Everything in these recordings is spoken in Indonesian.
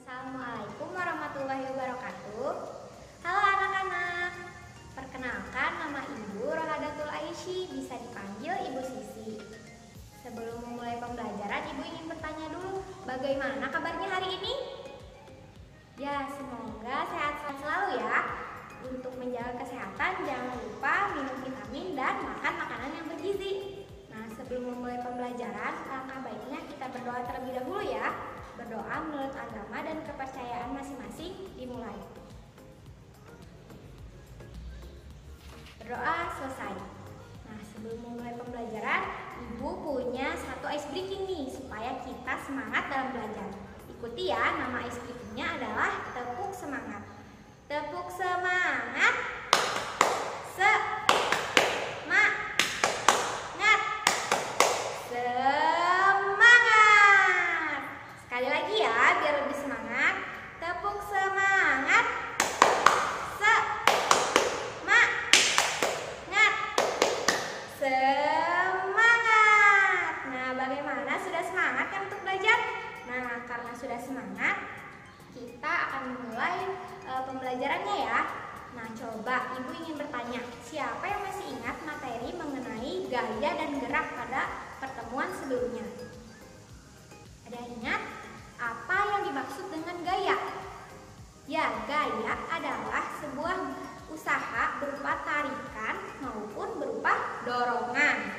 Assalamualaikum warahmatullahi wabarakatuh. Halo anak-anak. Perkenalkan, nama Ibu Rohadatul Aisy, bisa dipanggil Ibu Sisi. Sebelum memulai pembelajaran, Ibu ingin bertanya dulu, bagaimana kabarnya hari ini? Ya, semoga sehat-sehat selalu ya. Untuk menjaga kesehatan, jangan lupa minum vitamin dan makan makanan yang bergizi. Nah, sebelum memulai pembelajaran, langkah baiknya kita berdoa terlebih dahulu ya. Berdoa menurut agama dan kepercayaan masing-masing dimulai. Berdoa selesai. Nah, sebelum memulai pembelajaran, Ibu punya satu ice breaking nih supaya kita semangat dalam belajar. Ikuti ya, nama ice breakingnya adalah tepuk semangat. Tepuk semangat. Semangat. Semangat. Sekali lagi ya, biar lebih semangat. Tepuk semangat. Semangat. Semangat. Nah, bagaimana? Sudah semangat kan untuk belajar? Nah, karena sudah semangat, kita akan memulai pembelajarannya ya. Nah, coba Ibu ingin bertanya, siapa yang masih ingat materi mengenai gaya dan gerak pada pertemuan sebelumnya? Ada yang ingat? Apa yang dimaksud dengan gaya? Ya, gaya adalah sebuah usaha berupa tarikan maupun berupa dorongan.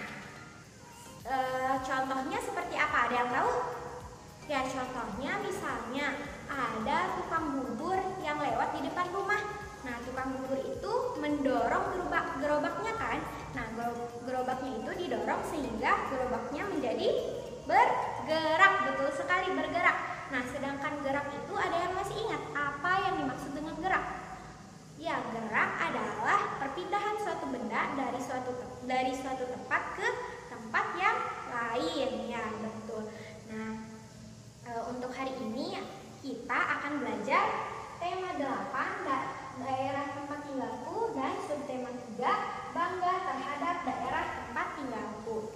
Contohnya seperti apa? Ada yang tahu? Ya, contohnya misalnya ada tukang bubur yang lewat di depan rumah. Nah, tukang bubur itu mendorong gerobaknya kan. Nah, gerobaknya itu didorong sehingga gerobaknya menjadi bergerak. Betul sekali, bergerak. Nah, sedangkan gerak itu ada yang masih ingat apa yang dimaksud dengan gerak? Ya, gerak adalah perpindahan suatu benda dari suatu tempat ke tempat yang lain. Ya, betul. Nah, untuk hari ini kita akan belajar tema 8 daerah tempat tinggalku dan subtema 3 bangga terhadap daerah tempat tinggalku.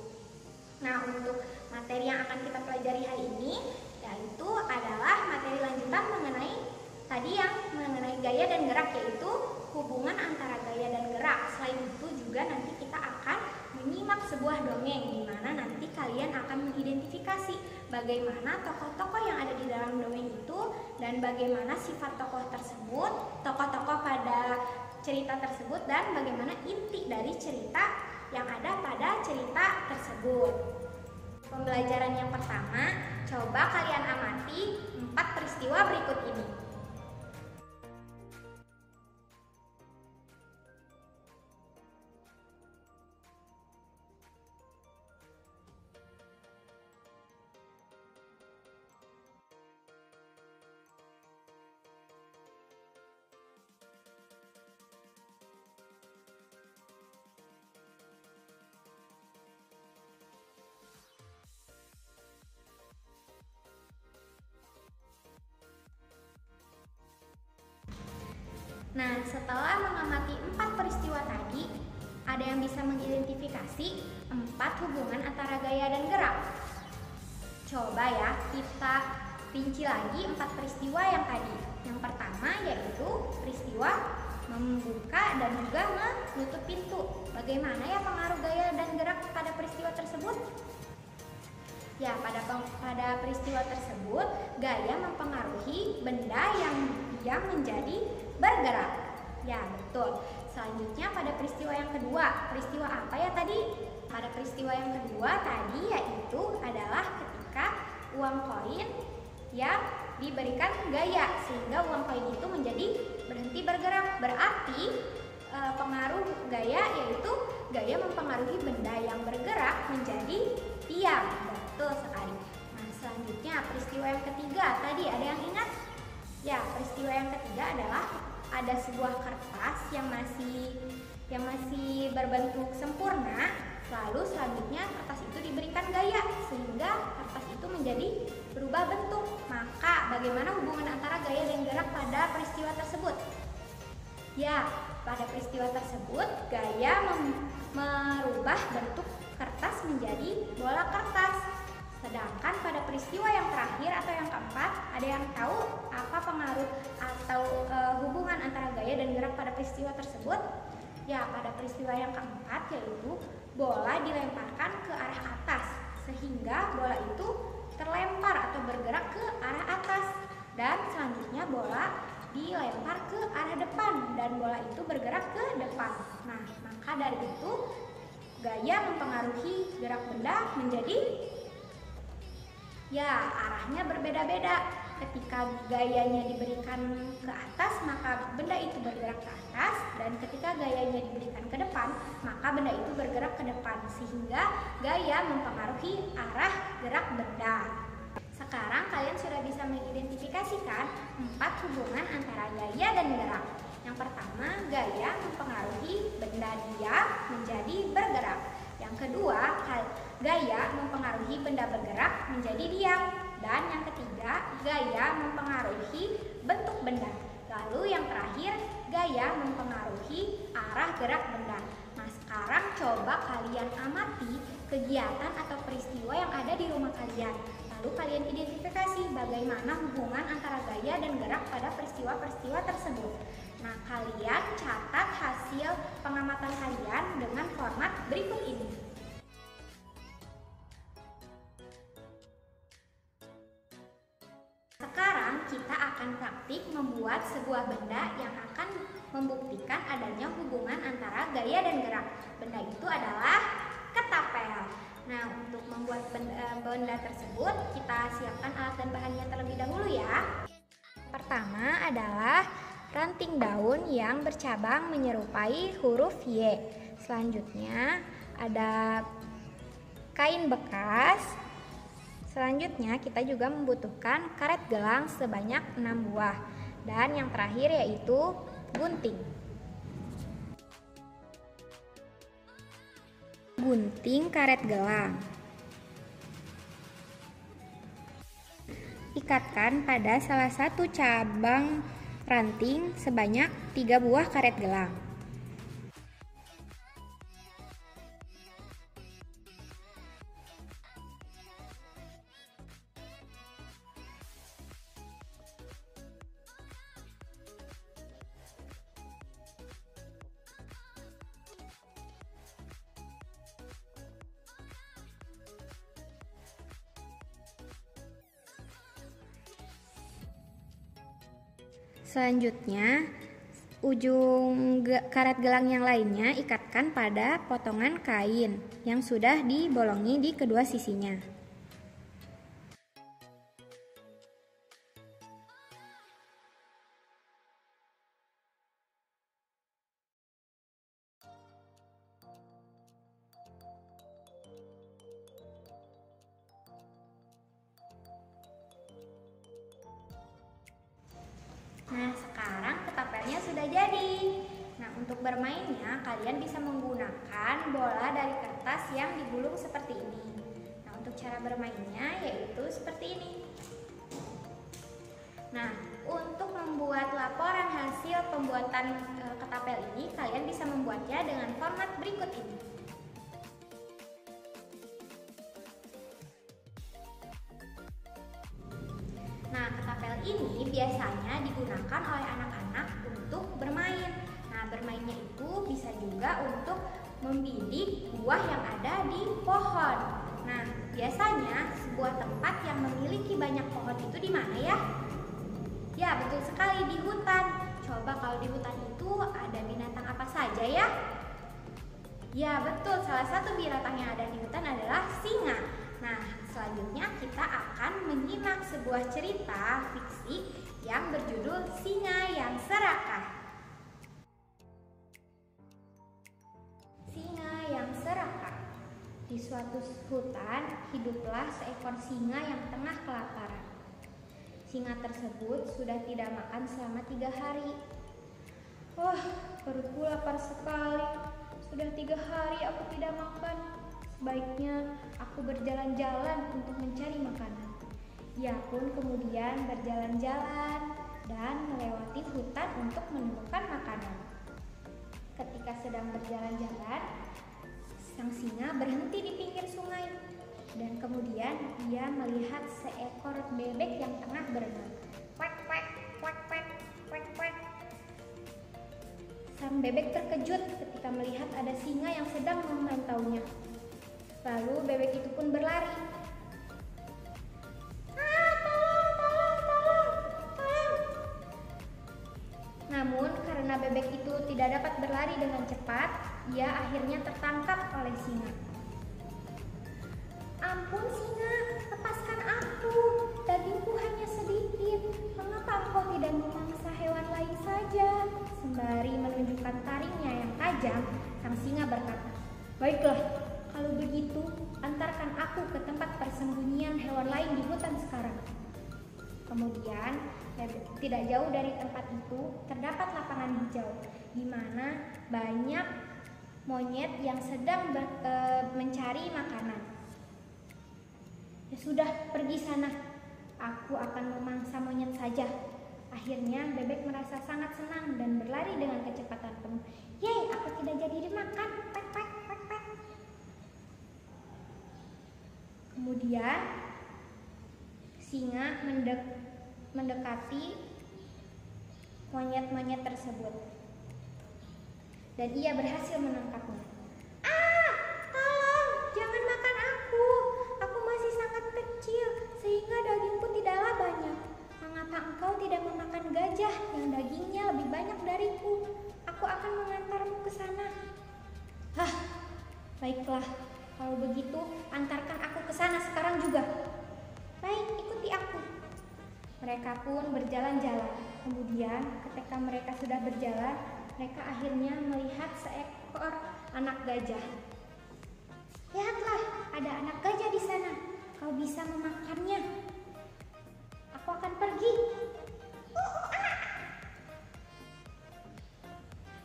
Nah, untuk materi yang akan kita pelajari hari ini yaitu adalah materi lanjutan mengenai gaya dan gerak, yaitu hubungan antara gaya dan gerak. Selain itu juga nanti kita akan menyimak sebuah dongeng di mana nanti kalian akan mengidentifikasi bagaimana tokoh-tokoh yang ada di dalam dongeng itu dan bagaimana sifat tokoh-tokoh pada cerita tersebut dan bagaimana inti dari cerita yang ada pada cerita tersebut. Pembelajaran yang pertama, coba kalian amati 4 peristiwa berikut ini. Nah, setelah mengamati 4 peristiwa tadi, ada yang bisa mengidentifikasi 4 hubungan antara gaya dan gerak. Coba ya, kita rinci lagi 4 peristiwa yang tadi. Yang pertama yaitu peristiwa membuka dan juga menutup pintu. Bagaimana ya pengaruh gaya dan gerak pada peristiwa tersebut? Ya, pada peristiwa tersebut, gaya mempengaruhi benda yang menjadi bergerak. Ya, betul. Selanjutnya pada peristiwa yang kedua. Peristiwa apa ya tadi? Pada peristiwa yang kedua tadi yaitu adalah ketika uang koin yang diberikan gaya sehingga uang koin itu menjadi berhenti bergerak. Berarti pengaruh gaya yaitu gaya mempengaruhi benda yang bergerak menjadi diam. Betul sekali. Nah, selanjutnya peristiwa yang ketiga tadi ada yang ingat? Ya, peristiwa yang ketiga adalah ada sebuah kertas yang masih berbentuk sempurna. Lalu selanjutnya kertas itu diberikan gaya sehingga kertas itu menjadi berubah bentuk. Maka bagaimana hubungan antara gaya dan gerak pada peristiwa tersebut? Ya, pada peristiwa tersebut gaya merubah bentuk kertas menjadi bola kertas. Sedangkan pada peristiwa yang terakhir atau yang keempat, ada yang tahu apa pengaruh atau hubungan antara gaya dan gerak pada peristiwa tersebut? Ya, pada peristiwa yang keempat yaitu bola dilemparkan ke arah atas sehingga bola itu terlempar atau bergerak ke arah atas, dan selanjutnya bola dilempar ke arah depan dan bola itu bergerak ke depan. Nah, maka dari itu gaya mempengaruhi gerak benda menjadi arahnya berbeda-beda. Ketika gayanya diberikan ke atas, maka benda itu bergerak ke atas, dan ketika gayanya diberikan ke depan, maka benda itu bergerak ke depan, sehingga gaya mempengaruhi arah gerak benda. Sekarang kalian sudah bisa mengidentifikasikan 4 hubungan antara gaya dan gerak. Yang pertama, gaya mempengaruhi benda diam menjadi bergerak. Yang kedua, gaya mempengaruhi benda bergerak menjadi diam. Dan yang ketiga, gaya mempengaruhi bentuk benda. Lalu yang terakhir, gaya mempengaruhi arah gerak benda. Nah, sekarang coba kalian amati kegiatan atau peristiwa yang ada di rumah kalian. Lalu kalian identifikasi bagaimana hubungan antara gaya dan gerak pada peristiwa-peristiwa tersebut. Nah, kalian catat hasil pengamatan kalian dengan format berikut ini. Sekarang kita akan praktik membuat sebuah benda yang akan membuktikan adanya hubungan antara gaya dan gerak. Benda itu adalah ketapel. Nah, untuk membuat benda tersebut, kita siapkan alat dan bahannya terlebih dahulu ya. Pertama adalah ranting daun yang bercabang menyerupai huruf Y. Selanjutnya ada kain bekas. Selanjutnya kita juga membutuhkan karet gelang sebanyak 6 buah. Dan yang terakhir yaitu gunting. Gunting karet gelang. Ikatkan pada salah satu cabang ranting sebanyak 3 buah karet gelang. Selanjutnya, ujung karet gelang yang lainnya ikatkan pada potongan kain yang sudah dibolongi di kedua sisinya. Nah, sekarang ketapelnya sudah jadi. Nah, untuk bermainnya kalian bisa menggunakan bola dari kertas yang digulung seperti ini. Nah, untuk cara bermainnya yaitu seperti ini. Nah, untuk membuat laporan hasil pembuatan ketapel ini, kalian bisa membuatnya dengan format berikut ini. Nah, ketapel ini biasanya digunakan oleh anak-anak untuk bermain. Nah, bermainnya itu bisa juga untuk membidik buah yang ada di pohon. Nah, biasanya sebuah tempat yang memiliki banyak pohon itu di mana ya? Ya, betul sekali, di hutan. Coba kalau di hutan itu ada binatang apa saja ya? Ya, betul, salah satu binatang yang ada di hutan adalah singa. Nah, selanjutnya kita akan menyimak sebuah cerita fiksi yang berjudul Singa yang Serakah. Singa yang serakah. Di suatu hutan hiduplah seekor singa yang tengah kelaparan. Singa tersebut sudah tidak makan selama 3 hari. Wah, perutku lapar sekali. Sudah 3 hari aku tidak makan. Sebaiknya aku berjalan-jalan untuk mencari makanan. Ia pun kemudian berjalan-jalan dan melewati hutan untuk menemukan makanan. Ketika sedang berjalan-jalan, sang singa berhenti di pinggir sungai. Dan kemudian ia melihat seekor bebek yang tengah berenang. Kuek, kuek, kuek, kuek, kuek, kuek. Sang bebek terkejut ketika melihat ada singa yang sedang memantaunya. Lalu bebek itu pun berlari. Tolong. Namun karena bebek itu tidak dapat berlari dengan cepat, ia akhirnya tertangkap oleh singa. Ampun singa, lepaskan aku. Dagingku hanya sedikit. Mengapa engkau tidak memangsa hewan lain saja? Sembari menunjukkan taringnya yang tajam, sang singa berkata, "Baiklah, kalau begitu antarkan aku ke tempat persembunyian hewan lain di hutan sekarang." Kemudian, tidak jauh dari tempat itu terdapat lapangan hijau, di mana banyak monyet yang sedang mencari makanan. "Ya sudah, pergi sana. Aku akan memangsa monyet saja." Akhirnya bebek merasa sangat senang dan berlari dengan kecepatan penuh. "Yeay, aku tidak jadi dimakan." Pek, pek, pek, pek. Kemudian singa mendekati monyet-monyet tersebut dan ia berhasil menangkapnya. Tolong, jangan makan aku. Aku masih sangat kecil sehingga dagingku tidaklah banyak. Mengapa engkau tidak memakan gajah yang dagingnya lebih banyak dariku? Aku akan mengantarmu ke sana. Baiklah, kalau begitu antarkan aku ke sana sekarang juga. Baik, ikuti aku. Mereka pun berjalan-jalan. Kemudian ketika mereka sudah berjalan, mereka akhirnya melihat seekor anak gajah. "Lihatlah, ada anak gajah di sana. Kau bisa memakannya. Aku akan pergi."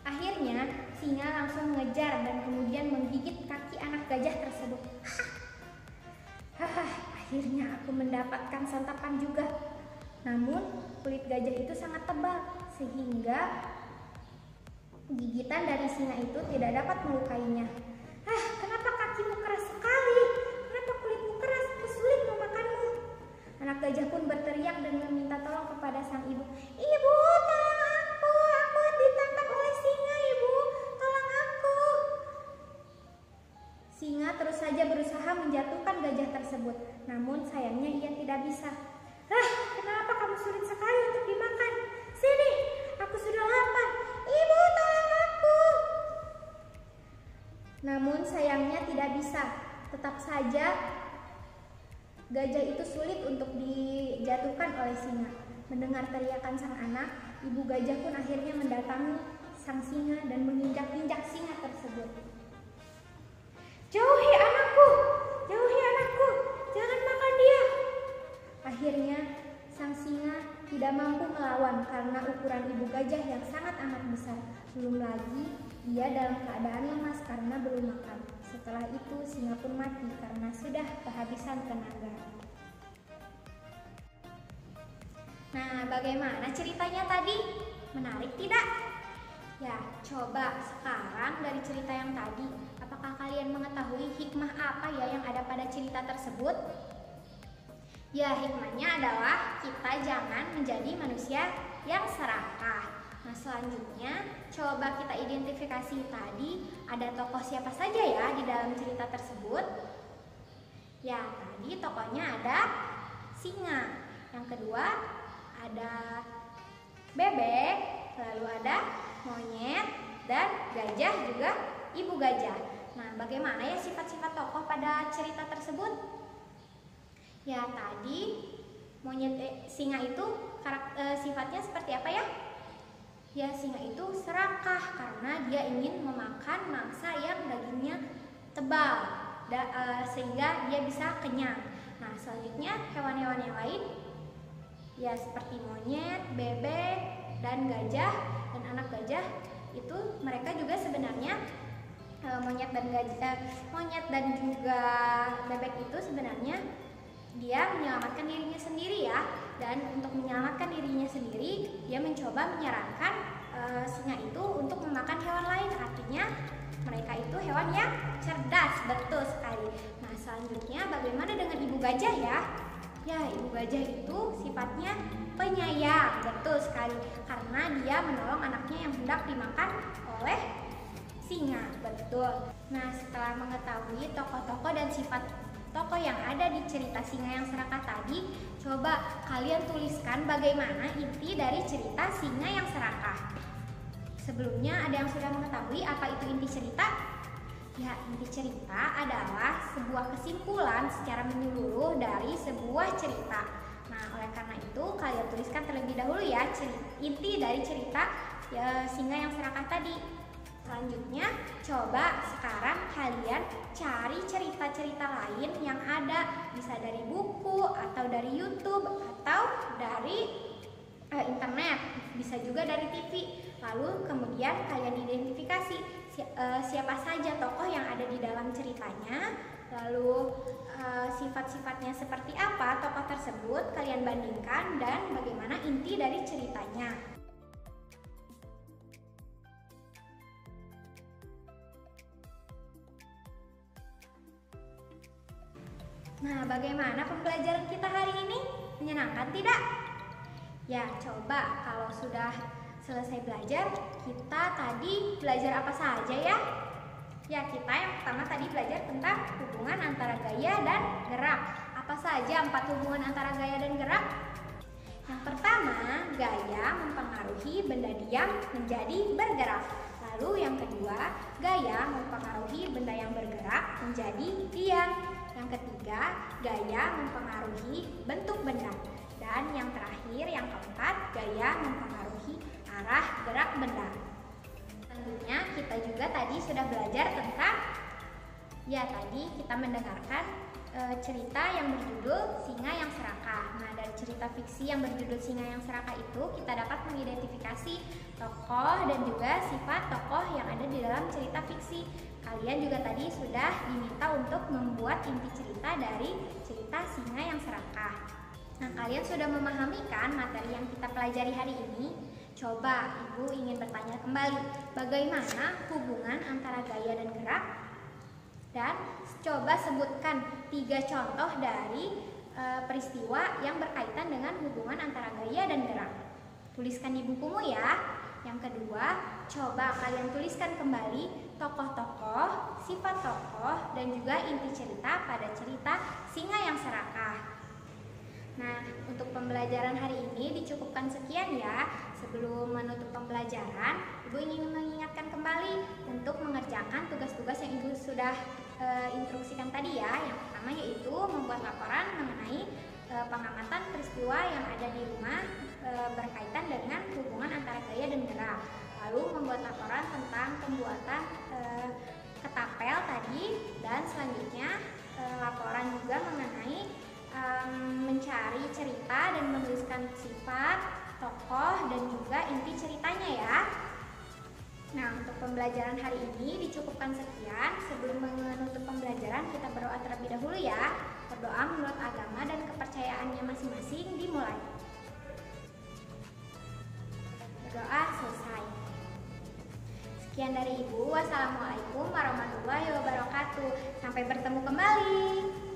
Akhirnya singa langsung mengejar dan kemudian menggigit kaki anak gajah tersebut. Akhirnya aku mendapatkan santapan juga. Namun kulit gajah itu sangat tebal sehingga gigitan dari singa itu tidak dapat melukainya. Kenapa kakimu keras sekali? Kenapa kulitmu keras? Aku sulit memakanmu. Anak gajah pun berteriak dan meminta tolong kepada sang ibu. "Ibu, tolong aku. Aku ditangkap oleh singa, Ibu. Tolong aku." Singa terus saja berusaha menjatuhkan gajah tersebut. Namun sayangnya ia tidak bisa. Kenapa kamu sulit sekali untuk dimakan? Sini, aku sudah lapar. Ibu, tolong aku. Namun sayangnya tidak bisa. Tetap saja gajah itu sulit untuk dijatuhkan oleh singa. Mendengar teriakan sang anak, ibu gajah pun akhirnya mendatangi sang singa dan menginjak-injak singa tersebut. Jauhi anakku, jangan makan dia." Akhirnya sang singa tidak mampu melawan karena ukuran ibu gajah yang sangat amat besar. Belum lagi ia dalam keadaan lemas karena belum makan. Setelah itu singa pun mati karena sudah kehabisan tenaga. Nah, bagaimana ceritanya tadi? Menarik tidak? Ya, coba sekarang dari cerita yang tadi, apakah kalian mengetahui hikmah apa ya yang ada pada cerita tersebut? Ya, hikmahnya adalah kita jangan menjadi manusia yang serakah. Nah, selanjutnya coba kita identifikasi tadi ada tokoh siapa saja ya di dalam cerita tersebut. Ya, tadi tokohnya ada singa. Yang kedua ada bebek, lalu ada monyet dan gajah juga ibu gajah. Nah, bagaimana ya sifat-sifat tokoh pada cerita tersebut? Ya, tadi singa itu sifatnya seperti apa ya? Ya, singa itu serakah karena dia ingin memakan mangsa yang dagingnya tebal sehingga dia bisa kenyang. Nah, selanjutnya hewan-hewan yang lain ya seperti monyet, bebek, dan gajah dan anak gajah itu mereka juga sebenarnya monyet dan juga bebek itu sebenarnya dia menyelamatkan dirinya sendiri ya. Dan untuk menyelamatkan dirinya sendiri dia mencoba menyarankan singa itu untuk memakan hewan lain. Artinya mereka itu hewan yang cerdas, betul sekali. Nah, selanjutnya bagaimana gajah ya. Ya, ibu gajah itu sifatnya penyayang, betul sekali, karena dia menolong anaknya yang hendak dimakan oleh singa, betul. Nah, setelah mengetahui tokoh-tokoh dan sifat tokoh yang ada di cerita Singa yang Serakah tadi, coba kalian tuliskan bagaimana inti dari cerita Singa yang Serakah. Sebelumnya, ada yang sudah mengetahui apa itu inti cerita? Ya, inti cerita adalah sebuah kesimpulan secara menyeluruh dari sebuah cerita. Nah, oleh karena itu kalian tuliskan terlebih dahulu ya inti dari cerita Singa yang Serakah tadi. Selanjutnya, coba sekarang kalian cari cerita-cerita lain yang ada, bisa dari buku atau dari YouTube atau dari internet, bisa juga dari TV. Lalu kemudian kalian identifikasi siapa saja tokoh yang ada di dalam ceritanya, lalu sifat-sifatnya seperti apa tokoh tersebut, kalian bandingkan dan bagaimana inti dari ceritanya. Nah, bagaimana pembelajaran kita hari ini? Menyenangkan tidak? Ya, coba kalau sudah selesai belajar, kita tadi belajar apa saja ya? Ya, kita yang pertama tadi belajar tentang hubungan antara gaya dan gerak. Apa saja 4 hubungan antara gaya dan gerak? Yang pertama, gaya mempengaruhi benda diam menjadi bergerak. Lalu yang kedua, gaya mempengaruhi benda yang bergerak menjadi diam. Yang ketiga, gaya mempengaruhi bentuk benda. Dan yang terakhir, yang keempat, gaya mempengaruhi arah gerak benda. Selanjutnya, kita juga tadi sudah belajar tentang, ya tadi kita mendengarkan cerita yang berjudul Singa yang Serakah. Nah, dari cerita fiksi yang berjudul Singa yang Serakah itu, kita dapat mengidentifikasi tokoh dan juga sifat tokoh yang ada di dalam cerita fiksi. Kalian juga tadi sudah diminta untuk membuat inti cerita dari cerita Singa yang Serakah. Nah, kalian sudah memahami kan materi yang kita pelajari hari ini? Coba Ibu ingin bertanya kembali, bagaimana hubungan antara gaya dan gerak? Dan coba sebutkan 3 contoh dari peristiwa yang berkaitan dengan hubungan antara gaya dan gerak. Tuliskan di bukumu ya. Yang kedua, coba kalian tuliskan kembali tokoh-tokoh, sifat tokoh, dan juga inti cerita pada cerita Singa yang Serakah. Nah, untuk pembelajaran hari ini dicukupkan sekian ya. Sebelum menutup pembelajaran, Ibu ingin mengingatkan kembali untuk mengerjakan tugas-tugas yang Ibu sudah instruksikan tadi ya. Yang pertama yaitu membuat laporan mengenai pengamatan peristiwa yang ada di rumah berkaitan dengan hubungan antara gaya dan gerak. Lalu membuat laporan tentang pembuatan ketapel tadi, dan selanjutnya laporan juga mengenai mencari cerita dan menuliskan sifat, tokoh, dan juga inti ceritanya ya. Nah, untuk pembelajaran hari ini dicukupkan sekian. Sebelum menutup pembelajaran, kita berdoa terlebih dahulu ya. Berdoa menurut agama dan kepercayaannya masing-masing dimulai. Berdoa selesai. Sekian dari Ibu. Wassalamualaikum warahmatullahi wabarakatuh. Sampai bertemu kembali.